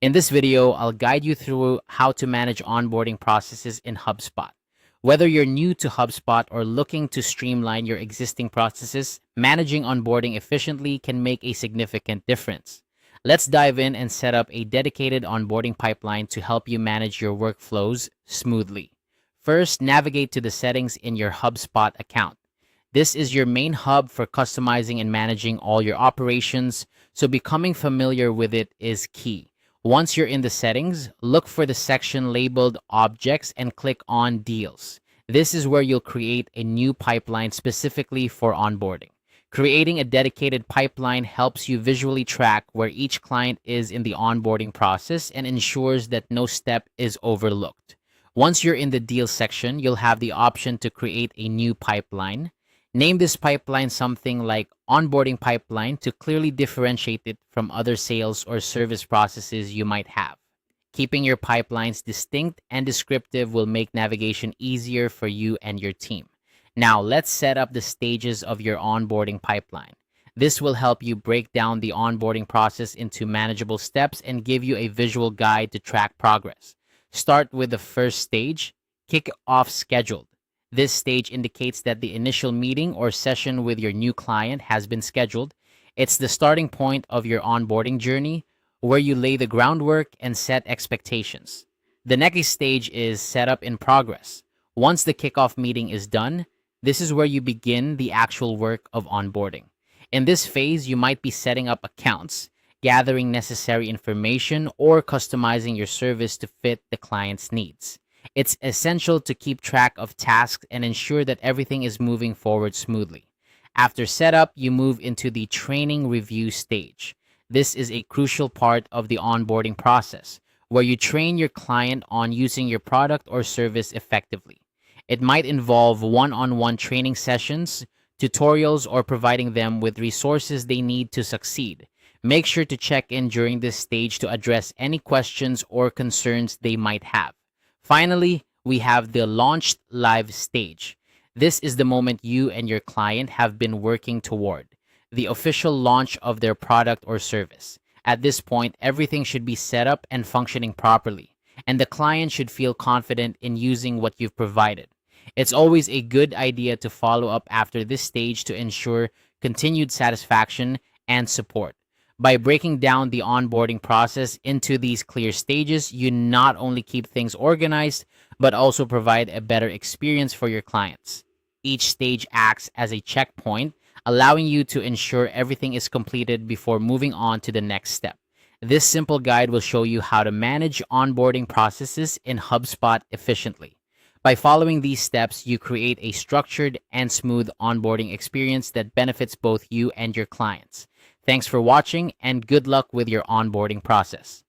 In this video, I'll guide you through how to manage onboarding processes in HubSpot. Whether you're new to HubSpot or looking to streamline your existing processes, managing onboarding efficiently can make a significant difference. Let's dive in and set up a dedicated onboarding pipeline to help you manage your workflows smoothly. First, navigate to the settings in your HubSpot account. This is your main hub for customizing and managing all your operations, so becoming familiar with it is key. Once you're in the settings, look for the section labeled Objects and click on Deals. This is where you'll create a new pipeline specifically for onboarding. Creating a dedicated pipeline helps you visually track where each client is in the onboarding process and ensures that no step is overlooked. Once you're in the Deals section, you'll have the option to create a new pipeline. Name this pipeline something like onboarding pipeline to clearly differentiate it from other sales or service processes you might have. Keeping your pipelines distinct and descriptive will make navigation easier for you and your team. Now, let's set up the stages of your onboarding pipeline. This will help you break down the onboarding process into manageable steps and give you a visual guide to track progress. Start with the first stage, kick off scheduled. This stage indicates that the initial meeting or session with your new client has been scheduled. It's the starting point of your onboarding journey where you lay the groundwork and set expectations. The next stage is setup in progress. Once the kickoff meeting is done, this is where you begin the actual work of onboarding. In this phase, you might be setting up accounts, gathering necessary information, or customizing your service to fit the client's needs. It's essential to keep track of tasks and ensure that everything is moving forward smoothly. After setup, you move into the training review stage. This is a crucial part of the onboarding process, where you train your client on using your product or service effectively. It might involve one-on-one training sessions, tutorials, or providing them with resources they need to succeed. Make sure to check in during this stage to address any questions or concerns they might have. Finally, we have the launched live stage. This is the moment you and your client have been working toward, the official launch of their product or service. At this point, everything should be set up and functioning properly, and the client should feel confident in using what you've provided. It's always a good idea to follow up after this stage to ensure continued satisfaction and support. By breaking down the onboarding process into these clear stages, you not only keep things organized, but also provide a better experience for your clients. Each stage acts as a checkpoint, allowing you to ensure everything is completed before moving on to the next step. This simple guide will show you how to manage onboarding processes in HubSpot efficiently. By following these steps, you create a structured and smooth onboarding experience that benefits both you and your clients. Thanks for watching, and good luck with your onboarding process.